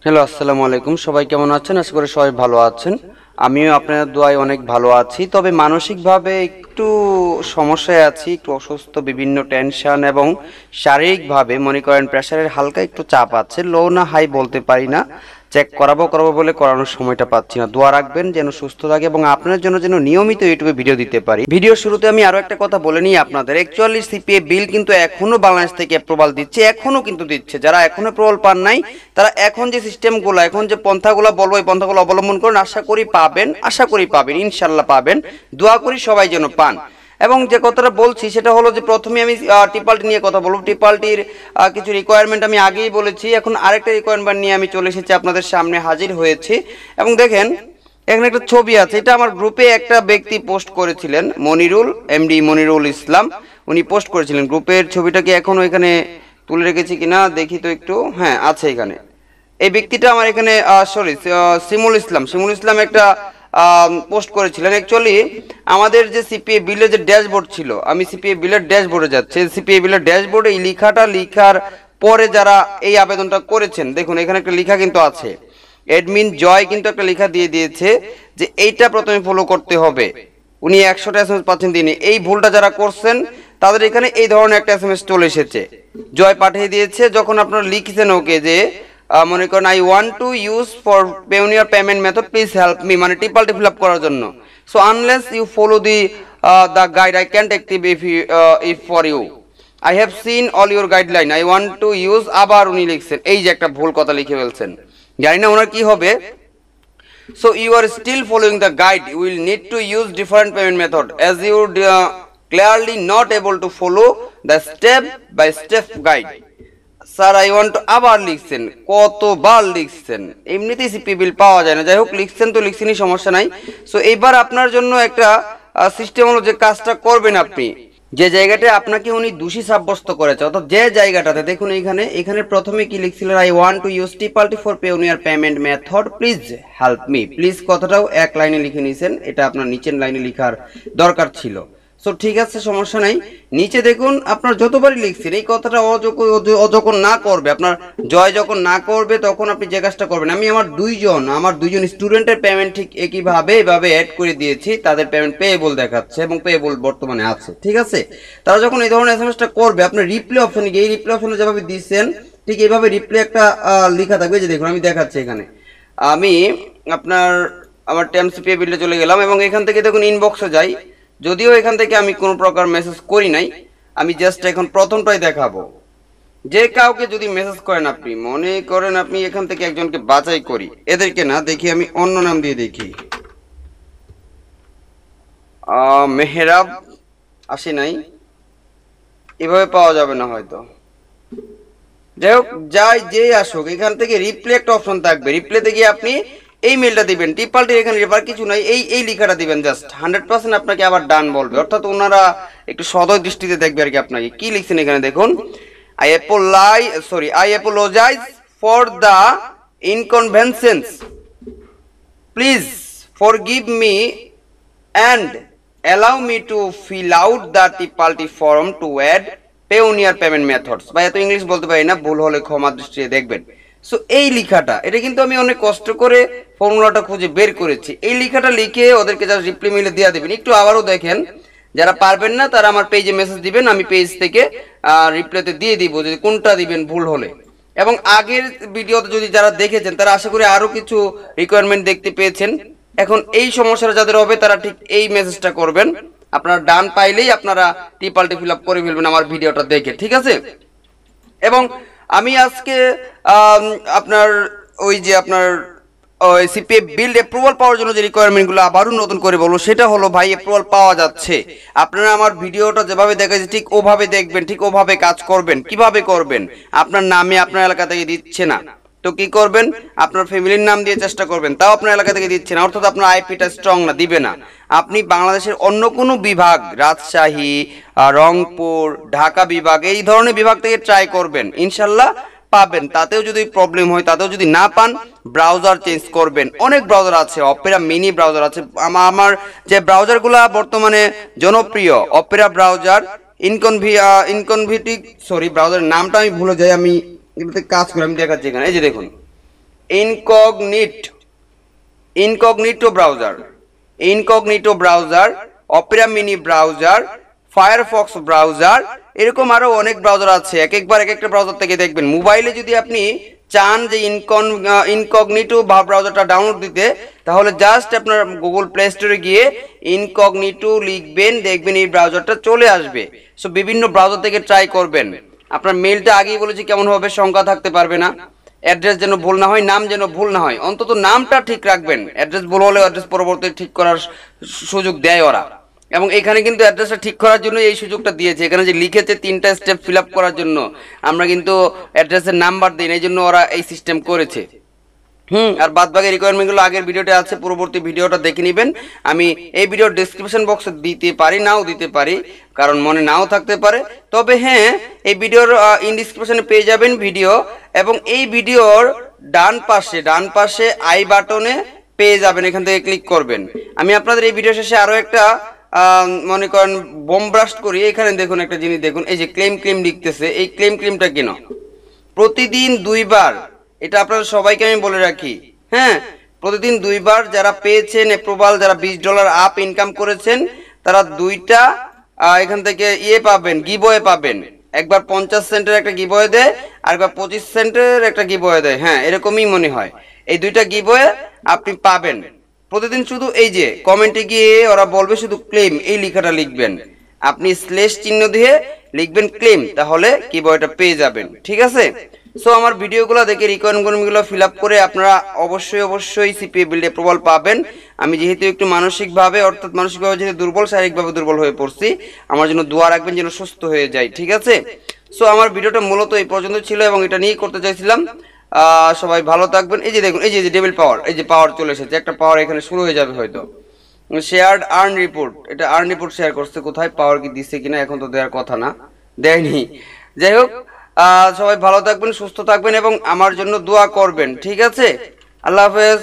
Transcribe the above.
Hello, আসসালামু আলাইকুম। সবাই কেমন আছেন? আশা করি সবাই ভালো আছেন। আমিও আপনাদের দোয়ায় অনেক ভালো আছি। তবে মানসিকভাবে একটু সমস্যায় আছি, একটু অসুস্থ, বিভিন্ন টেনশন এবং শারীরিকভাবে মনে করেন প্রেশারের হালকা একটু চাপ আছে। লো না হাই বলতে পারি না। চেক করাবো বলে করানোর সময়টা পাচ্ছি না। দোয়া রাখবেন যেন সুস্থ থাকে এবং আপনার জন্য যেন নিয়মিত ইউটিউবে ভিডিও দিতে পারি। ভিডিওর শুরুতে আমি আরো একটা কথা বলে নিই আপনাদের। অ্যাকচুয়ালি সিপিএ বিল কিন্তু এখনো বাংলাদেশ থেকে অ্যাপ্রুভাল দিচ্ছে, এখনো কিন্তু দিচ্ছে। যারা এখনো অ্যাপ্রুভাল পান নাই তারা এখন যে সিস্টেমগুলো, এখন যে পন্থাগুলো বলবো, এই পন্থাগুলো অবলম্বন করুন। আশা করি পাবেন, ইনশাল্লাহ পাবেন। দোয়া করি সবাই যেন পান। এবং যে কথাটা বলছি সেটা হলো যে প্রথমে আমি টিপালটি নিয়ে কথা বলবো। টিপালটির কিছু রিকোয়ারমেন্ট আমি আগেই বলেছি, এখন আরেকটা রিকোয়ারমেন্ট নিয়ে আমি চলে এসেছি, আপনাদের সামনে হাজির হয়েছি। এবং দেখেন এখানে একটা ছবি আছে, এটা আমার গ্রুপে একটা ব্যক্তি পোস্ট করেছিলেন, এমডি মনিরুল ইসলাম। উনি পোস্ট করেছিলেন। গ্রুপের ছবিটাকে এখনো এখানে তুলে রেখেছি কিনা দেখি তো একটু। হ্যাঁ, আছে এখানে। এই ব্যক্তিটা আমার এখানে শিমুল ইসলাম একটা পোস্ট করেছিলেন। অ্যাকচুয়ালি আমাদের যে সিপিএ বিলের যে ড্যাশবোর্ড ছিল, আমি সিপিএ বিলের ড্যাশবোর্ডে যাচ্ছি। সিপিএ বিলের ড্যাশবোর্ডে এই লেখাটা লেখার পরে যারা এই আবেদনটা করেছেন, দেখুন এখানে একটা লেখা কিন্তু আছে। অ্যাডমিন জয় কিন্তু একটা লেখা দিয়ে দিয়েছে যে এইটা প্রথমে ফলো করতে হবে। উনি 100টা এসএমএস পাচ্ছেন দিনে। এই ভুলটা যারা করছেন তাদের এখানে এই ধরনের একটা এসএমএস চলে এসেছে, জয় পাঠিয়ে দিয়েছে। যখন আপনারা লিখছেন ওকে যে মনে করেন I want to use for Payoneer payment method, please help me, মানে টিপালটি ফিল আপ করার জন্য। So unless you follow the guide I can't active if for you, I have seen all your guideline, I want to use. আবার উনি লিখছেন, এই যে একটা ভুল কথা লিখে ফেলছেন, জানি না ওনার কি হবে। So you are still following the guide. You will need to use different payment method as you clearly not able to follow the step by step guide. Sir I want two, আবার লিখছেন, কতবার লিখছেন, এমনিতেই CP বিল পাওয়া যায় না। যাই হোক, লিখছেন তো লিখছেনই, সমস্যা নাই। সো এইবার আপনার জন্য একটা সিস্টেম হলো যে কাজটা করবেন আপনি, যে জায়গাটা আপনাকে উনি দোষী সাব্যস্ত করেছে, অর্থাৎ যে জায়গাটাতে দেখুন এখানে প্রথমে কি লিখছিলেন, I want to use Tipalti for Payoneer payment method, please help me. Please কথাটাও এক লাইনে লিখে নিয়েছেন, এটা আপনার নিচের লাইনে লেখার দরকার ছিল। সো ঠিক আছে, সমস্যা নাই। নিচে দেখুন আপনার যতবারই লিখছেন এই কথাটা যখন না করবে, আপনার জয় যখন না করবে, তখন আপনি যে কাজটা করবেন, আমি আমার দুইজন স্টুডেন্টের পেমেন্ট ঠিক একইভাবে এভাবে অ্যাড করে দিয়েছি, তাদের পেমেন্ট পেয়েবল দেখাচ্ছে এবং পেয়েবল বর্তমানে আছে। ঠিক আছে, তারা যখন এই ধরনের এসএমএসটা করবে, আপনি রিপ্লে অপশনে গিয়ে, এই রিপ্লে অপশনে যেভাবে দিচ্ছেন ঠিক এইভাবে রিপ্লে একটা লেখা থাকবে, যে দেখুন আমি দেখাচ্ছি এখানে। আমি আমার সিপিএ বিলটা চলে গেলাম এবং এখান থেকে দেখুন ইনবক্সে যাই। যদিও এখান থেকে আমি কোনো প্রকার মেসেজ করি নাই, আমি জাস্ট এখন প্রথমটাই দেখাবো। যে কাউকে যদি মেসেজ করেন, আপনি মনে করেন আপনি এখান থেকে একজনকে বাছাই করি, এদেরকে না দেখি, আমি অন্য নাম দিয়ে দেখি। মেহরাব আসে নাই, এভাবে পাওয়া যাবে না হয়তো। যাই হোক, যে আসুক, এখান থেকে রিপ্লে একটা অপশন থাকবে, রিপ্লেতে গিয়ে আপনি এই মেলটা দিবেন। টিপালটির এখানে রেফার কিছু নাই, এই লেখাটা দিবেন জাস্ট। 100% আপনাকে আবার ডান বলবে, অর্থাৎ ওনারা একটু সদয় দৃষ্টিতে দেখবে আর কি। আপনাকে কি লিখছেন এখানে দেখুন, I apologize for the inconvenience, please forgive me and allow me to fill out the Tipalti form to add Payoneer payment methods. বা এত ইংলিশ বলতে পারি না, ভুল হলে ক্ষমা দৃষ্টিতে দেখবেন। সো এই লেখাটা, এটা কিন্তু আমি অনেক কষ্ট করে ফর্মুলাটা খুঁজে বের করেছি। এই লেখাটা লিখে ওদেরকে যা রিপ্লাই মিলে দিয়ে দেবেন। একটু আবারও দেখেন, যারা পারবেন না তারা আমার পেজে মেসেজ দিবেন, আমি পেজ থেকে রিপ্লাইতে দিয়ে দিব যে কোনটা দিবেন ভুল হলে। এবং আগের ভিডিওতে যদি যারা দেখেছেন তারা আশা করি আরো কিছু রিকোয়ারমেন্ট দেখতে পেয়েছেন। এখন এই সমস্যাটা যাদের হবে তারা ঠিক এই মেসেজটা করবেন, আপনারা ডান পাইলেই আপনারা টিপালটি ফিল আপ করে ফেলবেন আমার ভিডিওটা দেখে। ঠিক আছে, এবং আমি আজকে আপনার সিপিএ বিল্ড অ্যাপ্রুভাল পাওয়ার জন্য যে রিকোয়ারমেন্টগুলো আবারও নতুন করে বলবো, সেটা হলো ভাই অ্যাপ্রুভাল পাওয়া যাচ্ছে, আপনারা আমার ভিডিওটা যেভাবে দেখাচ্ছি ঠিক ওভাবে দেখবেন, ঠিক ওভাবে কাজ করবেন। কিভাবে করবেন, আপনার নামে আপনার এলাকা থেকে দিচ্ছে না, তো কি করবেন, আপনার ফ্যামিলির নাম দিয়ে চেষ্টা করবেন, তাও আপনার এলাকা থেকে দিচ্ছে না, অর্থাৎ আপনার আইপিটা স্ট্রং না, দিবে না। আপনি বাংলাদেশের অন্য কোনো বিভাগ, রাজশাহী, রংপুর, ঢাকা বিভাগ, এই ধরনের বিভাগ থেকে ট্রাই করবেন, ইনশাল্লাহ পাবেন। তাতেও যদি প্রবলেম হয়, তাতেও যদি না পান, ব্রাউজার চেঞ্জ করবেন। অনেক ব্রাউজার আছে, অপেরা মিনি ব্রাউজার আছে। আমার যে ব্রাউজারগুলো বর্তমানে জনপ্রিয়, অপেরা ব্রাউজার, ব্রাউজারের নামটা আমি ভুলে যাই, আমি এগুলোতে কাজ করি, আমি দেখাচ্ছি এখানে। এই যে দেখুন, incognito browser, Opera mini browser, Firefox browser, এরকম আরো অনেক ব্রাউজার আছে। এক একটা ব্রাউজার থেকে দেখবেন। মোবাইলে যদি আপনি চান যে ইনকগনিটো ব্রাউজারটা ডাউনলোড দিতে, তাহলে জাস্ট আপনার গুগল প্লে স্টোরে গিয়ে ইনকগনিটো লিখবেন, দেখবেন এই ব্রাউজারটা চলে আসবে। সো বিভিন্ন ব্রাউজার থেকে ট্রাই করবেন। আপনার মেইলটা আগেই বলেছি কেমন হবে, সংখ্যা থাকতে পারবে না, অ্যাড্রেস যেন ভুল না হয়, নাম যেন ভুল না হয়, অন্তত নামটা ঠিক রাখবেন। অ্যাড্রেস ভুল হলে অ্যাড্রেস পরবর্তী ঠিক করার সুযোগ দেয় ওরা। এবং এখানে কিন্তু অ্যাড্রেসটা ঠিক করার জন্য এই সুযোগটা দিয়েছে। এখানে যে লিখেছে 3টা স্টেপ ফিল আপ করার জন্য, আমরা কিন্তু অ্যাড্রেসের নাম্বার দিই, এই জন্য ওরা এই সিস্টেম করেছে। আর বাদ বাকি রিকোয়ারমেন্টগুলো আগের ভিডিওতে আছে, পরবর্তী ভিডিওটা দেখে নেবেন। আমি এই ভিডিওর ডেসক্রিপশন বক্সে দিতে পারি, নাও দিতে পারি, কারণ মনে নাও থাকতে পারে। তবে হ্যাঁ, এই ভিডিওর ইন ডেসক্রিপশনে পেয়ে যাবেন ভিডিও, এবং এই ভিডিওর ডান পাশে আই বাটনে পেয়ে যাবেন, এখান থেকে ক্লিক করবেন। আমি আপনাদের এই ভিডিও শেষে আরো একটা মনে করেন বোম ব্রাস্ট করি। এখানে দেখুন একটা জিনিস দেখুন, এই যে ক্লেম লিখতেছে, এই ক্লেমটা কেন প্রতিদিন 2 বার, এটা আপনাদের সবাইকে আমি বলে রাখি। হ্যাঁ, প্রতিদিন 2 বার যারা পেয়েছেন অ্যাপ্রুভাল, যারা $20 আপ ইনকাম করেছেন, তারা 2টা এখান থেকে পাবেন, গিভওয়ে পাবেন। একবার 50 সেন্টের একটা গিভওয়ে দেয়, আর একবার 25 সেন্টের একটা গিভওয়ে দেয়। হ্যাঁ, এরকমই মনে হয়। এই 2টা গিভওয়ে আপনি পাবেন প্রতিদিন। শুধু এই যে কমেন্টে গিয়ে ওরা বলবে শুধু ক্লেম, এই লেখাটা লিখবেন, আপনি স্ল্যাশ চিহ্ন দিয়ে লিখবেন ক্লেম, তাহলে গিভওয়েটা পেয়ে যাবেন। ঠিক আছে? সো আমার ভিডিওগুলো দেখে রিকোয়ারমেন্টগুলো ফিল আপ করে আপনারা অবশ্যই সিপিএ বিল্ড অ্যাপ্রুভাল পাবেন। আমি যেহেতু একটু মানসিকভাবে যেহেতু দুর্বল, শারীরিকভাবে দুর্বল হয়ে পড়ছি, আমার জন্য দোয়া রাখবেন যেন সুস্থ হয়ে যায়। ঠিক আছে? সো আমার ভিডিওটা মূলত এই পর্যন্ত ছিল, এবং এটা নিয়েই করতে চাইছিলাম। সবাই ভালো থাকবেন। এই যে দেখুন, এই যে ডেবিল পাওয়ার, এই যে পাওয়ার চলে এসেছে, একটা পাওয়ার এখানে শুরু হয়ে যাবে হয়তো। শেয়ার্ড আর্ন রিপোর্ট, এটা আর্ন রিপোর্ট শেয়ার করছে, কোথায় পাওয়ার কি দিচ্ছে কিনা, এখন তো দেওয়ার কথা না, দেয়নি। যাই হোক, সবাই ভালো থাকবেন, সুস্থ থাকবেন, এবং আমার জন্য দোয়া করবেন। ঠিক আছে? আল্লাহ হাফেজ।